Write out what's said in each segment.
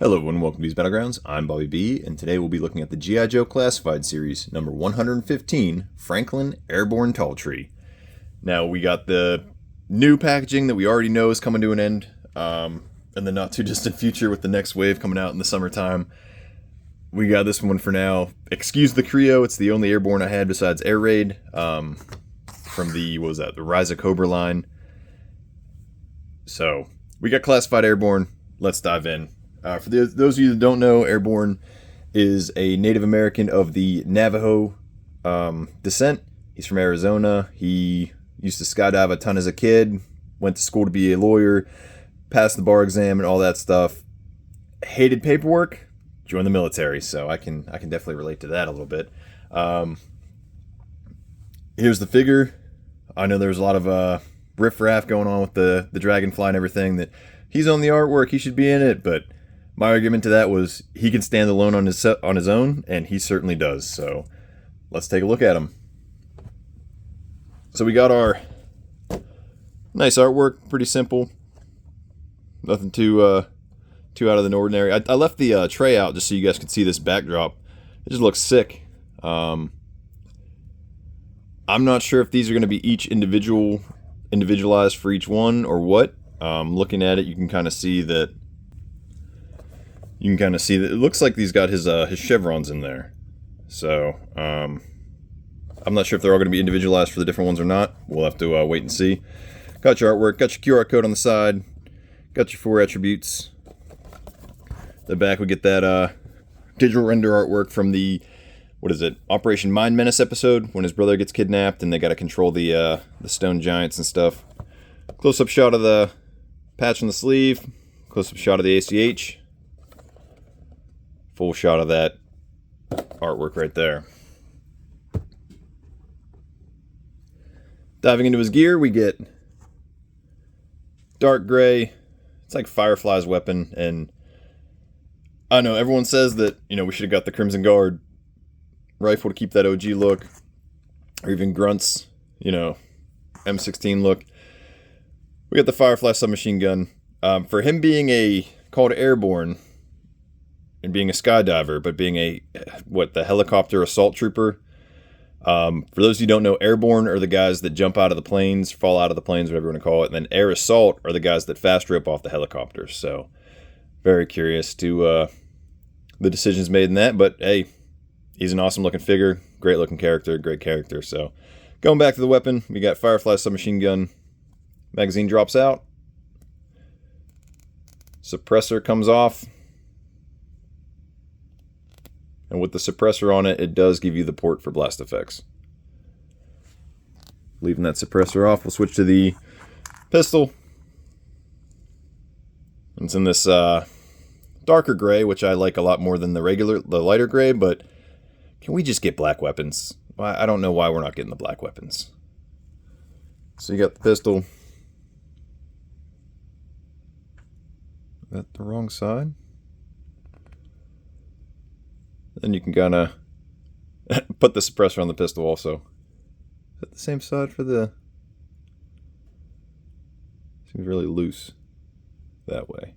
Hello and welcome to these Battlegrounds. I'm Bobby B, and today we'll be looking at the GIJoe Classified Series, number 115, Franklin Airborne Talltree. Now, we got the new packaging that we already know is coming to an end in the not-too-distant future with the next wave coming out in the summertime. We got this one for now. Excuse the Creo, it's the only Airborne I had besides Air Raid from the Rise of Cobra line. So, we got Classified Airborne. Let's dive in. For those of you that don't know, Airborne is a Native American of the Navajo descent. He's from Arizona. He used to skydive a ton as a kid, went to school to be a lawyer, passed the bar exam and all that stuff. Hated paperwork, joined the military, so I can definitely relate to that a little bit. Here's the figure. I know there's a lot of riffraff going on with the dragonfly and everything, that he's on the artwork, he should be in it, but my argument to that was he can stand alone on his own, and he certainly does. So let's take a look at him. So we got our nice artwork, pretty simple, nothing too out of the ordinary. I left the tray out just so you guys could see this backdrop. It just looks sick. I'm not sure if these are going to be each individualized for each one or what. Looking at it, you can kind of see that. It looks like he's got his chevrons in there. So, I'm not sure if they're all going to be individualized for the different ones or not. We'll have to wait and see. Got your artwork, got your QR code on the side, got your 4 attributes. The back we get that digital render artwork from the, Operation Mind Menace episode, when his brother gets kidnapped and they got to control the stone giants and stuff. Close-up shot of the patch on the sleeve, close-up shot of the ACH. Full shot of that artwork right there. Diving into his gear, we get dark gray. It's like Firefly's weapon, and I know everyone says that, we should have got the Crimson Guard rifle to keep that OG look, or even Grunt's, M16 look. We got the Firefly submachine gun. For him being called Airborne, and being a skydiver, but being the helicopter assault trooper. For those of you who don't know, Airborne are the guys that jump out of the planes, fall out of the planes, whatever you want to call it. And then Air Assault are the guys that fast rip off the helicopters. So, very curious to the decisions made in that. But hey, he's an awesome looking figure, great looking character, great character. So, going back to the weapon, we got Firefly submachine gun. Magazine drops out. Suppressor comes off. And with the suppressor on it, it does give you the port for blast effects. Leaving that suppressor off, we'll switch to the pistol. It's in this darker gray, which I like a lot more than the lighter gray, but can we just get black weapons? I don't know why we're not getting the black weapons. So you got the pistol. Is that the wrong side? Then you can kind of put the suppressor on the pistol also. Is that the same side for the... Seems really loose that way.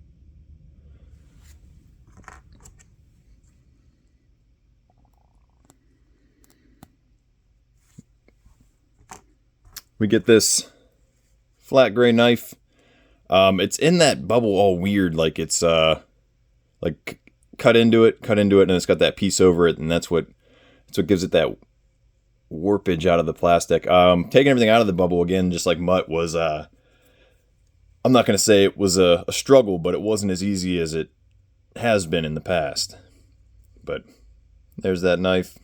We get this flat gray knife. It's in that bubble all weird, like it's like cut into it, and it's got that piece over it, and that's what gives it that warpage out of the plastic. Taking everything out of the bubble, again, just like Mutt, was I'm not going to say it was a struggle, but it wasn't as easy as it has been in the past. But there's that knife.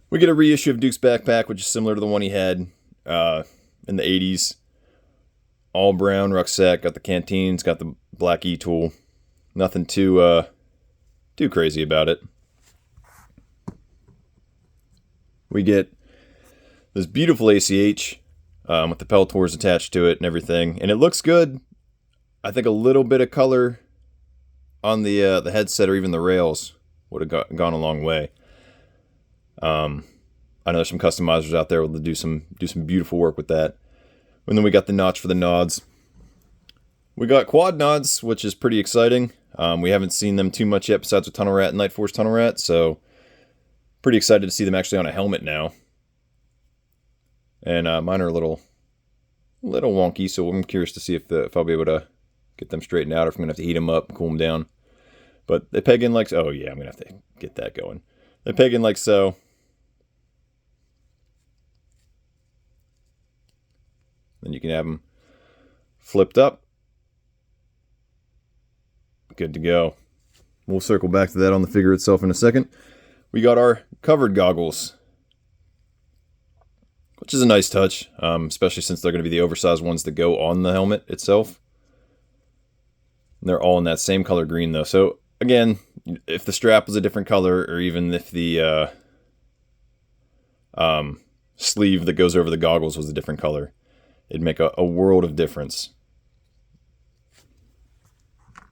We get a reissue of Duke's backpack, which is similar to the one he had in the 80s. All brown rucksack, got the canteens, got the black E-tool. Nothing too crazy about it. We get this beautiful ACH with the Peltors attached to it and everything, and it looks good. I think a little bit of color on the headset or even the rails would have gone a long way. I know there's some customizers out there will do some beautiful work with that. And then we got the notch for the nods. We got quad nods, which is pretty exciting. We haven't seen them too much yet besides with Tunnel Rat and Night Force Tunnel Rat, so pretty excited to see them actually on a helmet now. And mine are a little wonky, so I'm curious to see if I'll be able to get them straightened out, or if I'm going to have to heat them up and cool them down. But they peg in like so. Oh yeah, I'm going to have to get that going. They peg in like so. Then you can have them flipped up. Good to go. We'll circle back to that on the figure itself in a second. We got our covered goggles, which is a nice touch, especially since they're going to be the oversized ones that go on the helmet itself. And they're all in that same color green, though. So, again, if the strap was a different color, or even if the sleeve that goes over the goggles was a different color, it'd make a world of difference.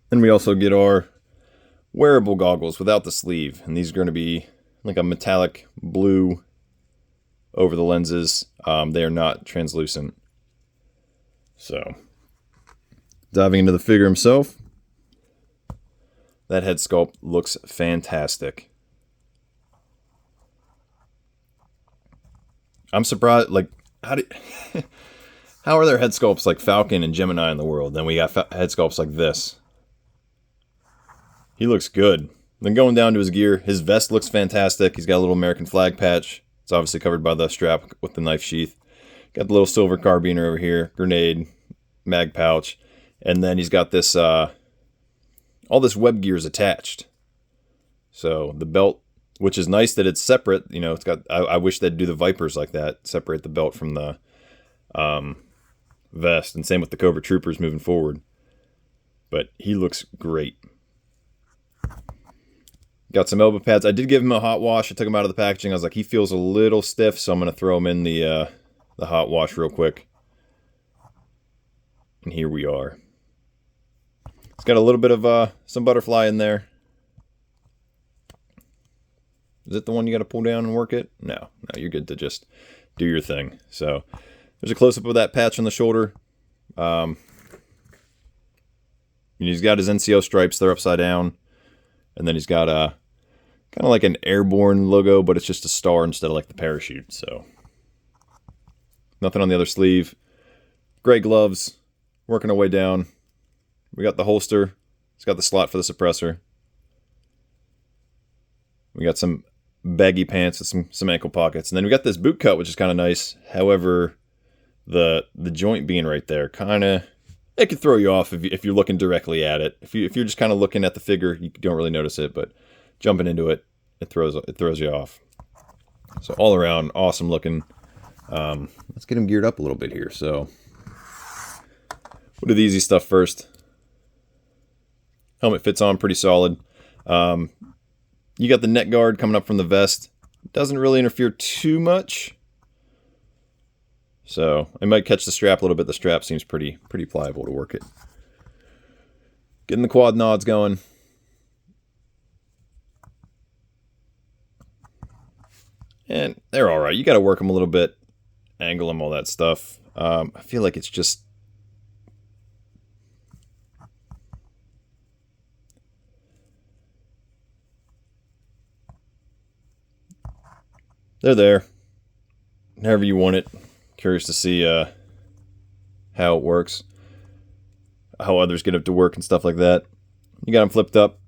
Then we also get our wearable goggles without the sleeve, and these are going to be like a metallic blue over the lenses. They are not translucent. So, diving into the figure himself, that head sculpt looks fantastic. I'm surprised, like, how are there head sculpts like Falcon and Gemini in the world? Then we got head sculpts like this. He looks good. Then going down to his gear, his vest looks fantastic. He's got a little American flag patch. It's obviously covered by the strap with the knife sheath. Got the little silver carbiner over here, grenade, mag pouch, and then he's got this, all this web gears attached. So the belt, which is nice that it's separate. You know, it's got. I wish they'd do the Vipers like that, separate the belt from the vest, and same with the Cobra Troopers moving forward. But he looks great. Got some elbow pads. I did give him a hot wash. I took him out of the packaging. I was like, he feels a little stiff, so I'm going to throw him in the hot wash real quick. And here we are. It's got a little bit of some butterfly in there. Is it the one you got to pull down and work it? No, you're good to just do your thing. So there's a close-up of that patch on the shoulder. He's got his NCO stripes. They're upside down. And then he's got a kind of like an Airborne logo, but it's just a star instead of like the parachute. So nothing on the other sleeve. Gray gloves, working our way down. We got the holster. It's got the slot for the suppressor. We got some baggy pants with some ankle pockets. And then we got this boot cut, which is kind of nice. However, the joint being right there, kind of, it could throw you off if you're looking directly at it. If you're just kind of looking at the figure, you don't really notice it, but jumping into it, it throws you off. So all around, awesome looking. Let's get him geared up a little bit here. So we'll do the easy stuff first. Helmet fits on pretty solid. You got the neck guard coming up from the vest. Doesn't really interfere too much. So I might catch the strap a little bit. The strap seems pretty pliable to work it. Getting the quad nods going. And they're all right. You got to work them a little bit, angle them, all that stuff. I feel like it's just... they're there. However you want it. Curious to see how it works. How others get it to work and stuff like that. You got them flipped up.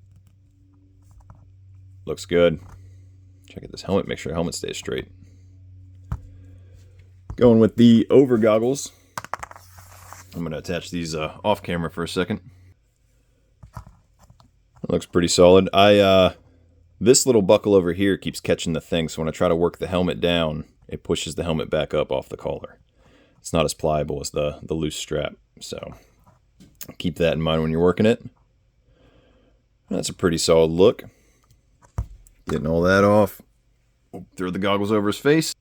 Looks good. Check out this helmet. Make sure the helmet stays straight. Going with the over goggles. I'm going to attach these off camera for a second. It looks pretty solid. This little buckle over here keeps catching the thing, so when I try to work the helmet down, it pushes the helmet back up off the collar. It's not as pliable as the loose strap, so keep that in mind when you're working it. That's a pretty solid look. Getting all that off. Throw the goggles over his face.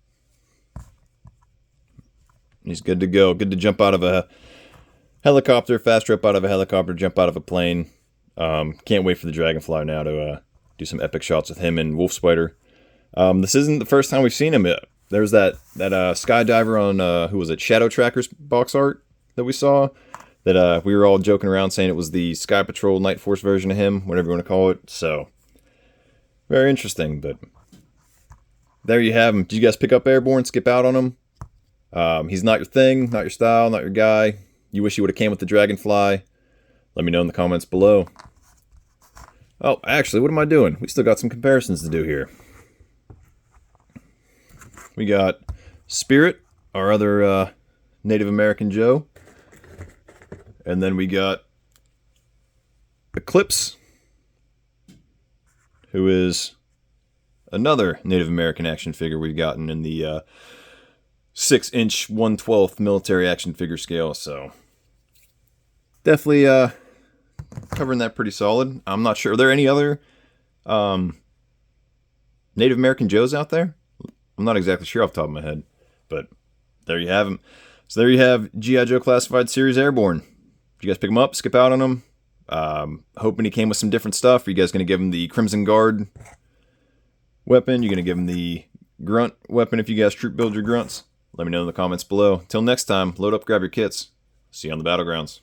He's good to go. Good to jump out of a helicopter, fast trip out of a helicopter, jump out of a plane. Can't wait for the Dragonfly now to do some epic shots with him and Wolf Spider. This isn't the first time we've seen him. There's that skydiver on, who was it, Shadow Tracker's box art that we saw. that we were all joking around saying it was the Sky Patrol Night Force version of him, whatever you want to call it. So, very interesting, but there you have him. Did you guys pick up Airborne, skip out on him? He's not your thing, not your style, not your guy. You wish he would have came with the Dragonfly. Let me know in the comments below. Oh, actually, what am I doing? We still got some comparisons to do here. We got Spirit, our other Native American Joe. And then we got Eclipse, who is another Native American action figure we've gotten in the 6-inch 1/12 military action figure scale. So definitely covering that pretty solid. I'm not sure. Are there any other Native American Joes out there? I'm not exactly sure off the top of my head, but there you have them. So there you have GIJoe Classified Series Airborne. Did you guys pick them up, skip out on them? Hoping he came with some different stuff. Are you guys going to give him the Crimson Guard weapon? You're going to give him the Grunt weapon if you guys troop build your grunts? Let me know in the comments below. Till next time, load up, grab your kits. See you on the battlegrounds.